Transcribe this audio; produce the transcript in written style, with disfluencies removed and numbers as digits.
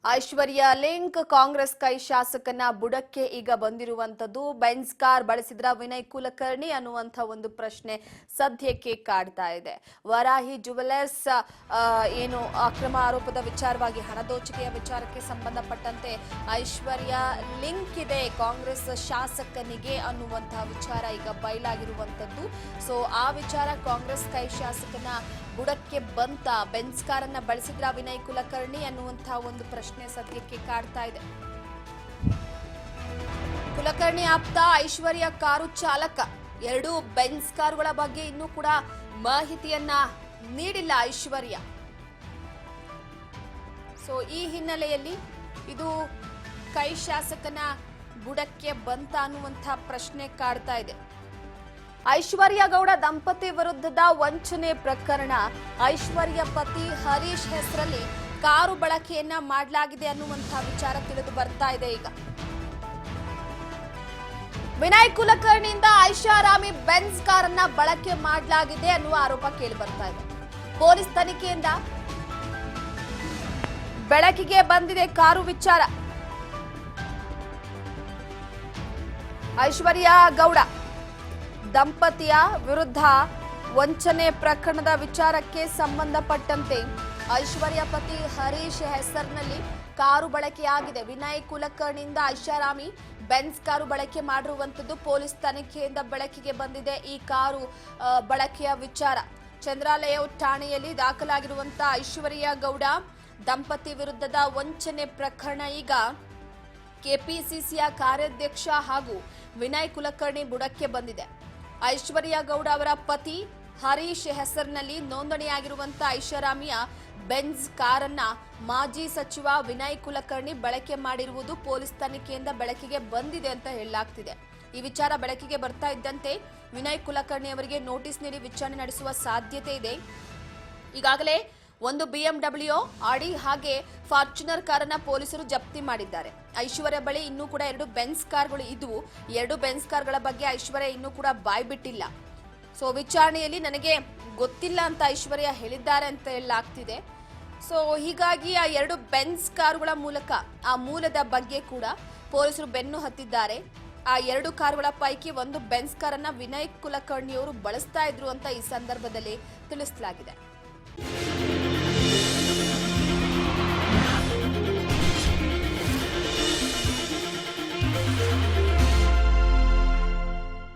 ಐಶ್ವರ್ಯ link Congress ಕೈ ಶಾಸಕನ ಬುಡಕ್ಕೆ ಈಗ ಬಂದಿರುವಂತದ್ದು ಬೆಂಜ್ ಕಾರ್ ಬಳಸಿದ್ರ ವಿನಯ್ ಕುಲಕರ್ಣಿ ಅನ್ನುವಂತ ಒಂದು ಪ್ರಶ್ನೆ ಸದ್ಯಕ್ಕೆ ಕಾಡ್ತಾ ಇದೆ. ವರಾಹಿ ಜುವೆಲರ್ಸ್ ಏನು ಅಕ್ರಮ ಆರೋಪದ ವಿಚಾರವಾಗಿ ಹಣದೋಚಿಕೆಯ ವಿಚಾರಕ್ಕೆ ಸಂಬಂಧಪಟ್ಟಂತೆ ಐಶ್ವರ್ಯ ಲಿಂಕ್ ಇದೆ ಕಾಂಗ್ರೆಸ್ ಶಾಸಕನಿಗೆ ಅನ್ನುವಂತಹ ವಿಚಾರ ಈಗ ಬಯಲಾಗಿರುವಂತದ್ದು. ಸೊ ಆ ವಿಚಾರ ಕಾಂಗ್ರೆಸ್ ಕೈ ಶಾಸಕನ ಬುಡಕ್ಕೆ ಬಂತ, ಬೆಂಜ್ ಕಾರನ್ನ ಬಳಸಿದ್ರ ವಿನಯ್ ಕುಲಕರ್ಣಿ ಅನ್ನುವಂತಹ ಒಂದು ಪ್ರಶ್ನೆ ಸದ್ಯಕ್ಕೆ ಕಾಡ್ತಾ ಇದೆ. ಕುಲಕರ್ಣಿ ಆಪ್ತ ಐಶ್ವರ್ಯ ಕಾರು ಚಾಲಕ. ಎರಡು ಬೆಂಜ್ ಕಾರುಗಳ ಬಗ್ಗೆ ಇನ್ನೂ ಕೂಡ ಮಾಹಿತಿಯನ್ನ ನೀಡಿಲ್ಲ ಐಶ್ವರ್ಯ. ಸೊ ಈ ಹಿನ್ನೆಲೆಯಲ್ಲಿ ಇದು ಕೈ ಶಾಸಕನ ಬುಡಕ್ಕೆ ಬಂತ ಅನ್ನುವಂತಹ ಪ್ರಶ್ನೆ ಕಾಡ್ತಾ ಇದೆ. ಐಶ್ವರ್ಯ ಗೌಡ ದಂಪತಿ ವಿರುದ್ಧದ ವಂಚನೆ ಪ್ರಕರಣ. ಐಶ್ವರ್ಯ ಪತಿ ಹರೀಶ್ ಹೆಸರಲ್ಲಿ ಕಾರು ಬಳಕೆಯನ್ನ ಮಾಡಲಾಗಿದೆ ಅನ್ನುವಂತಹ ವಿಚಾರ ತಿಳಿದು ಬರ್ತಾ ಇದೆ. ಈಗ ವಿನಯ್ ಕುಲಕರ್ಣಿಯಿಂದ ಐಷಾರಾಮಿ ಬೆಂಜ್ ಕಾರನ್ನ ಬಳಕೆ ಮಾಡಲಾಗಿದೆ ಅನ್ನುವ ಆರೋಪ ಕೇಳಿ ಬರ್ತಾ ಇದೆ. ಪೊಲೀಸ್ ತನಿಖೆಯಿಂದ ಬೆಳಕಿಗೆ ಬಂದಿದೆ ಕಾರು ವಿಚಾರ. ಐಶ್ವರ್ಯ ಗೌಡ ದಂಪತಿಯ ವಿರುದ್ಧ ವಂಚನೆ ಪ್ರಕರಣದ ವಿಚಾರಕ್ಕೆ ಸಂಬಂಧಪಟ್ಟಂತೆ ಐಶ್ವರ್ಯ ಪತಿ ಹರೀಶ್ ಹೆಸರಿನಲ್ಲಿ ಕಾರು ಬಳಕೆಯಾಗಿದೆ. ವಿನಯ್ ಕುಲಕರ್ಣಿಯಿಂದ ಐಷಾರಾಮಿ ಬೆಂಜ್ ಕಾರು ಬಳಕೆ ಮಾಡಿರುವಂತದ್ದು ಪೊಲೀಸ್ ತನಿಖೆಯಿಂದ ಬೆಳಕಿಗೆ ಬಂದಿದೆ. ಈ ಕಾರು ಬಳಕೆಯ ವಿಚಾರ ಚಂದ್ರಾಲೇಔಟ್ ಠಾಣೆಯಲ್ಲಿ ದಾಖಲಾಗಿರುವಂತಹ ಐಶ್ವರ್ಯ ಗೌಡ ದಂಪತಿ ವಿರುದ್ಧದ ವಂಚನೆ ಪ್ರಕರಣ ಈಗ ಕೆಪಿಸಿಸಿಯ ಕಾರ್ಯಾಧ್ಯಕ್ಷ ಹಾಗೂ ವಿನಯ್ ಕುಲಕರ್ಣಿ ಬುಡಕ್ಕೆ ಬಂದಿದೆ. ಐಶ್ವರ್ಯ ಗೌಡ ಅವರ ಪತಿ ಹರೀಶ್ ಹೆಸರಿನಲ್ಲಿ ನೋಂದಣಿಯಾಗಿರುವಂತಹ ಐಷಾರಾಮಿಯ ಬೆಂಜ್ ಕಾರನ್ನ ಮಾಜಿ ಸಚಿವ ವಿನಯ್ ಕುಲಕರ್ಣಿ ಬಳಕೆ ಮಾಡಿರುವುದು ಪೊಲೀಸ್ ತನಿಖೆಯಿಂದ ಬೆಳಕಿಗೆ ಬಂದಿದೆ ಅಂತ ಹೇಳಲಾಗ್ತಿದೆ. ಈ ವಿಚಾರ ಬೆಳಕಿಗೆ ಬರ್ತಾ ಇದ್ದಂತೆ ವಿನಯ್ ಕುಲಕರ್ಣಿ ಅವರಿಗೆ ನೋಟಿಸ್ ನೀಡಿ ವಿಚಾರಣೆ ನಡೆಸುವ ಸಾಧ್ಯತೆ ಇದೆ. ಈಗಾಗಲೇ ಒಂದು BMW, ಆಡಿ ಹಾಗೆ ಫಾರ್ಚುನರ್ ಕಾರನ್ನ ಪೊಲೀಸರು ಜಪ್ತಿ ಮಾಡಿದ್ದಾರೆ. ಐಶ್ವರ್ಯ ಬಳಿ ಇನ್ನೂ ಕೂಡ ಎರಡು ಬೆಂಜ್ ಕಾರ್ಗಳು ಇದ್ವು. ಎರಡು ಬೆಂಜ್ ಕಾರ್ಗಳ ಬಗ್ಗೆ ಐಶ್ವರ್ಯ ಇನ್ನೂ ಕೂಡ ಬಾಯ್ಬಿಟ್ಟಿಲ್ಲ. ಸೊ ವಿಚಾರಣೆಯಲ್ಲಿ ನನಗೆ ಗೊತ್ತಿಲ್ಲ ಅಂತ ಐಶ್ವರ್ಯ ಹೇಳಿದ್ದಾರೆ ಅಂತ ಹೇಳಲಾಗ್ತಿದೆ. ಸೊ ಹೀಗಾಗಿ ಆ ಎರಡು ಬೆಂಜ್ ಕಾರುಗಳ ಮೂಲಕ ಆ ಮೂಲದ ಬಗ್ಗೆ ಕೂಡ ಪೊಲೀಸರು ಬೆನ್ನು ಹತ್ತಿದ್ದಾರೆ. ಆ ಎರಡು ಕಾರುಗಳ ಪೈಕಿ ಒಂದು ಬೆಂಜ್ ಕಾರನ್ನ ವಿನಯ್ ಕುಲಕರ್ಣಿ ಅವರು ಬಳಸ್ತಾ ಇದ್ರು ಅಂತ ಈ ಸಂದರ್ಭದಲ್ಲಿ ತಿಳಿಸಲಾಗಿದೆ.